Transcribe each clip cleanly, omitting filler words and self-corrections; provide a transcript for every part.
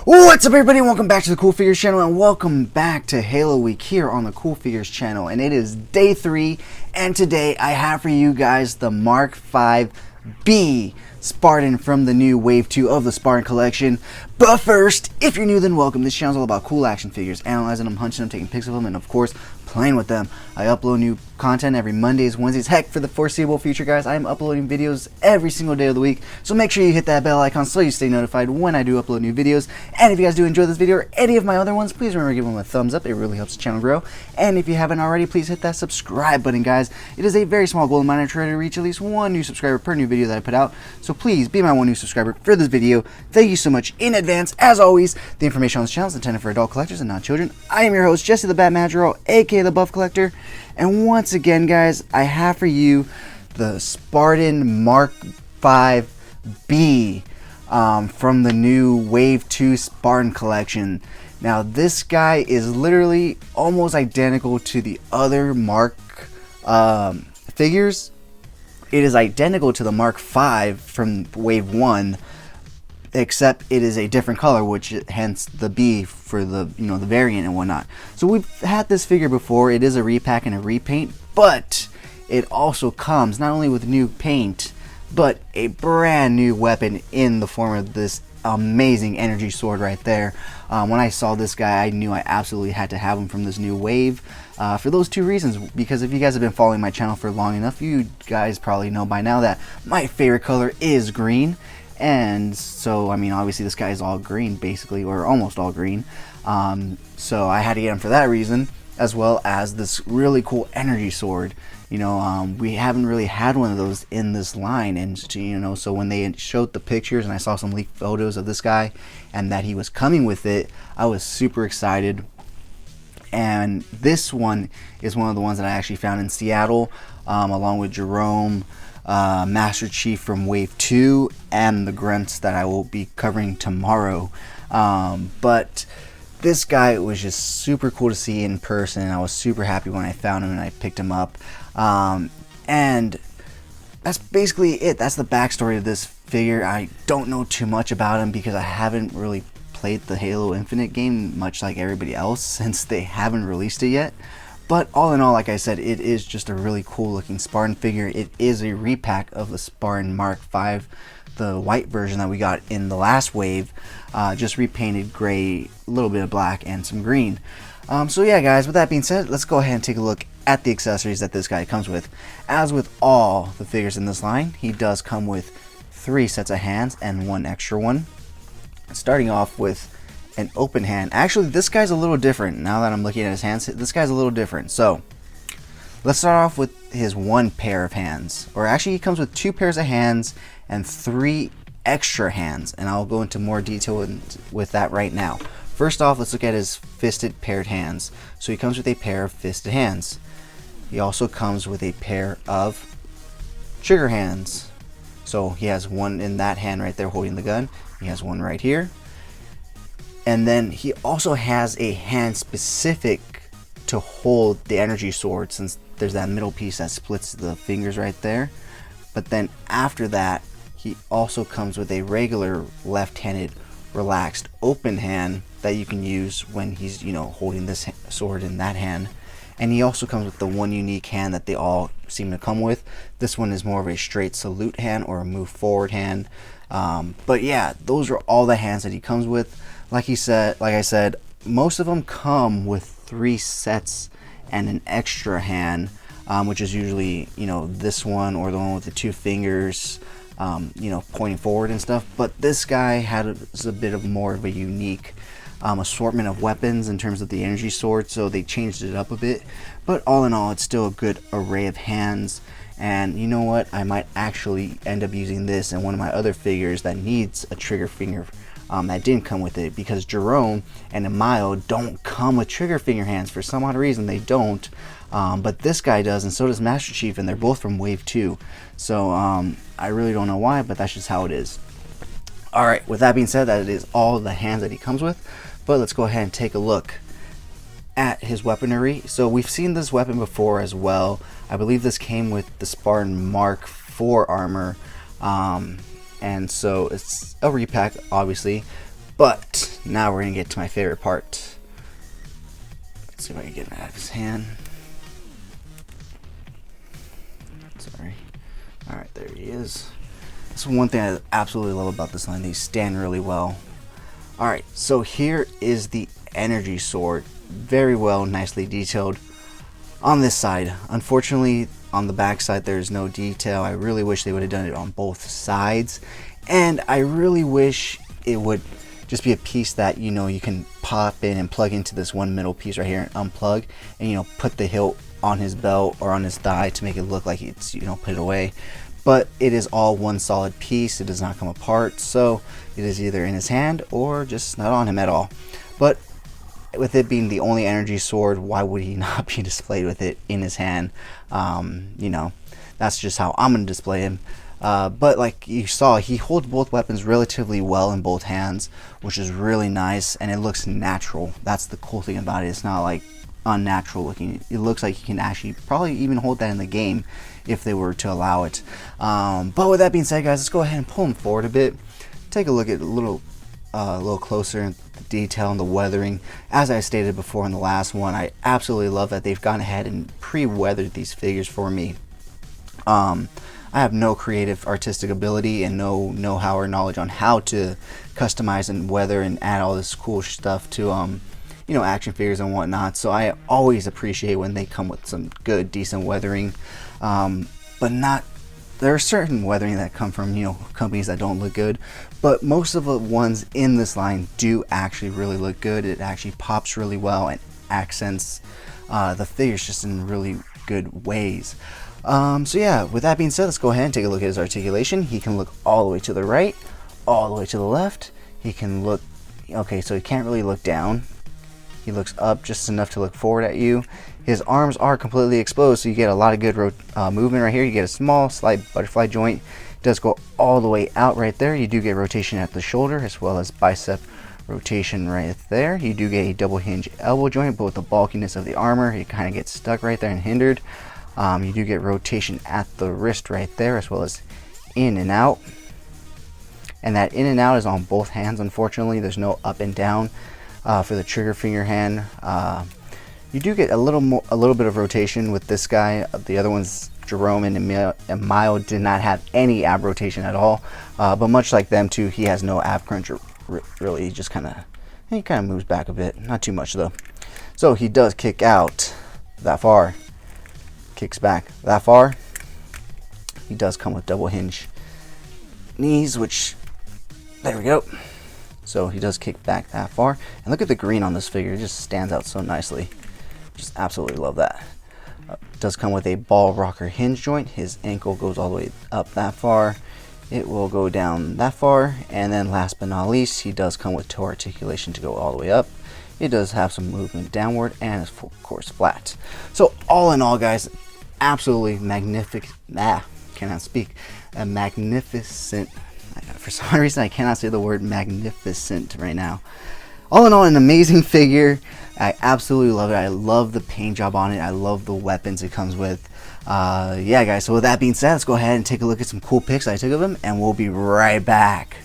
What's up, everybody? Welcome back to the Cool Figures channel, and welcome back to Halo Week here on the Cool Figures channel. And it is day 3, and today I have for you guys the Mark V Spartan from the new Wave 2 of the Spartan Collection. But first, if you're new, then welcome. This channel is all about cool action figures, analyzing them, hunching them, taking pics of them, and of course, playing with them. I upload new content every Mondays, Wednesdays. Heck, for the foreseeable future, guys, I am uploading videos every single day of the week. So make sure you hit that bell icon so you stay notified when I do upload new videos. And if you guys do enjoy this video or any of my other ones, please remember to give them a thumbs up. It really helps the channel grow. And if you haven't already, please hit that subscribe button, guys. It is a very small goal of mine to try to reach at least one new subscriber per new video that I put out. So please be my one new subscriber for this video. Thank you so much in advance. As always, the information on this channel is intended for adult collectors and not children. I am your host, Jesse the Batman Girl, aka the Buff Collector. And once again, guys, I have for you the Spartan Mark V from the new Wave 2 Spartan Collection. Now, this guy is literally almost identical to the other Mark figures. It is identical to the Mark V from Wave 1, except it is a different color, which hence the B for the the variant and whatnot. So we've had this figure before. It is a repack and a repaint, but it also comes not only with new paint, but a brand new weapon in the form of this amazing energy sword right there. When I saw this guy, I knew I absolutely had to have him from this new wave for those two reasons. Because if you guys have been following my channel for long enough, you guys probably know by now that my favorite color is green. And so, I mean, obviously this guy is all green, basically, or almost all green. So I had to get him for that reason, as well as this really cool energy sword. We haven't really had one of those in this line, and so when they showed the pictures and I saw some leaked photos of this guy and that he was coming with it, I was super excited. And this one is one of the ones that I actually found in Seattle, along with Jerome, Master Chief from Wave 2, and the grunts that I will be covering tomorrow. But this guy was just super cool to see in person, and I was super happy when I found him and I picked him up. And that's basically it. That's the backstory of this figure. I don't know too much about him because I haven't really played the Halo Infinite game much like everybody else, since they haven't released it yet. But all in all, like I said, it is just a really cool looking Spartan figure. It is a repack of the Spartan Mark V, the white version that we got in the last wave, just repainted gray, a little bit of black, and some green. So yeah, guys, with that being said, let's go ahead and take a look at the accessories that this guy comes with. As with all the figures in this line, he does come with 3 sets of hands and 1 extra one. Starting off with an open hand. Actually, this guy's a little different. Now that I'm looking at his hands, this guy's a little different. So let's start off with his 1 pair of hands. Or actually, he comes with 2 pairs of hands and 3 extra hands, and I'll go into more detail with that right now. First off, let's look at his fisted paired hands. So he comes with a pair of fisted hands. He also comes with a pair of trigger hands. So he has one in that hand right there holding the gun. He has one right here. And then he also has a hand specific to hold the energy sword, since there's that middle piece that splits the fingers right there. But then after that, he also comes with a regular left-handed relaxed open hand that you can use when he's holding this sword in that hand. And he also comes with the one unique hand that they all seem to come with. This one is more of a straight salute hand or a move forward hand. But yeah, those are all the hands that he comes with. Like I said, most of them come with 3 sets and an extra hand, which is usually this one or the one with the 2 fingers, pointing forward and stuff. But this guy had a bit of more of a unique assortment of weapons in terms of the energy sword, so they changed it up a bit. But all in all, it's still a good array of hands. And you know what, I might actually end up using this in one of my other figures that needs a trigger finger that didn't come with it, because Jerome and Amayo don't come with trigger finger hands. For some odd reason they don't, but this guy does, and so does Master Chief, and they're both from Wave 2. So I really don't know why, but that's just how it is. Alright, with that being said, that is all the hands that he comes with. But let's go ahead and take a look at his weaponry. So we've seen this weapon before as well. I believe this came with the Spartan Mark IV armor, and so it's a repack, obviously. But now we're gonna get to my favorite part. Let's see if I can get him out of his hand. Sorry. Alright, there he is. That's one thing I absolutely love about this line. They stand really well. Alright, so here is the energy sword. Very well, nicely detailed on this side. Unfortunately, on the back side there's no detail. I really wish they would have done it on both sides. And I really wish it would just be a piece that, you know, you can pop in and plug into this one middle piece right here and unplug, and, you know, put the hilt on his belt or on his thigh to make it look like it's, you know, put it away. But it is all one solid piece. It does not come apart, so it is either in his hand or just not on him at all. But with it being the only energy sword, why would he not be displayed with it in his hand? You know, that's just how I'm gonna display him. But like you saw, he holds both weapons relatively well in both hands, which is really nice, and it looks natural. That's the cool thing about it. It's not like unnatural looking. It looks like he can actually probably even hold that in the game if they were to allow it. But with that being said, guys, let's go ahead and pull him forward a bit. Take a look at a little closer at the detail and the weathering. As I stated before in the last one, I absolutely love that they've gone ahead and pre-weathered these figures for me. I have no creative artistic ability and no know-how or knowledge on how to customize and weather and add all this cool stuff to you know, action figures and whatnot. So I always appreciate when they come with some good, decent weathering. But not, there are certain weathering that come from, you know, companies that don't look good, but most of the ones in this line do actually really look good. It actually pops really well and accents the figures just in really good ways. So yeah, with that being said, let's go ahead and take a look at his articulation. He can look all the way to the right, all the way to the left. He can look, okay, so he can't really look down. He looks up just enough to look forward at you. His arms are completely exposed, so you get a lot of good movement right here. You get a small, slight butterfly joint. It does go all the way out right there. You do get rotation at the shoulder, as well as bicep rotation right there. You do get a double hinge elbow joint, but with the bulkiness of the armor, it kind of gets stuck right there and hindered. You do get rotation at the wrist right there, as well as in and out. And that in and out is on both hands, unfortunately. There's no up and down for the trigger finger hand. You do get a little bit of rotation with this guy. The other ones, Jerome and Emile, did not have any ab rotation at all. But much like them too, he has no ab crunch. Really, he just kind of moves back a bit. Not too much though. So he does kick out that far. Kicks back that far. He does come with double hinge knees, which, there we go. So he does kick back that far. And look at the green on this figure. It just stands out so nicely. Just absolutely love that. Does come with a ball rocker hinge joint. His ankle goes all the way up that far. It will go down that far. And then last but not least, he does come with toe articulation to go all the way up. It does have some movement downward and is of course flat. So all in all, guys, absolutely magnificent. Cannot speak. A magnificent. For some reason, I cannot say the word magnificent right now. All in all, an amazing figure. I absolutely love it. I love the paint job on it. I love the weapons it comes with. Yeah, guys. So with that being said, let's go ahead and take a look at some cool pics I took of him, and we'll be right back.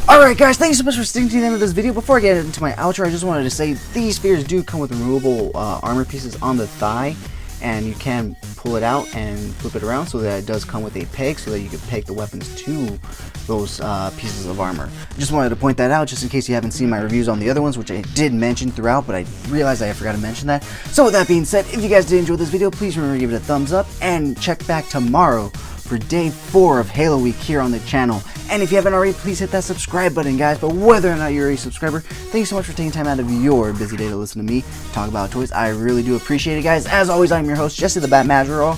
Alright guys, thank you so much for sticking to the end of this video. Before I get into my outro, I just wanted to say these figures do come with removable armor pieces on the thigh, and you can pull it out and flip it around so that it does come with a peg so that you can peg the weapons to those pieces of armor. I just wanted to point that out just in case you haven't seen my reviews on the other ones, which I did mention throughout, but I realized I forgot to mention that. So with that being said, if you guys did enjoy this video, please remember to give it a thumbs up and check back tomorrow for day 4 of Halo Week here on the channel. And if you haven't already, please hit that subscribe button, guys. But whether or not you're a subscriber, thank you so much for taking time out of your busy day to listen to me talk about toys. I really do appreciate it, guys. As always, I'm your host, Jesse the Bat Madrigal,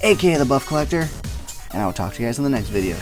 aka the Buff Collector, and I will talk to you guys in the next video.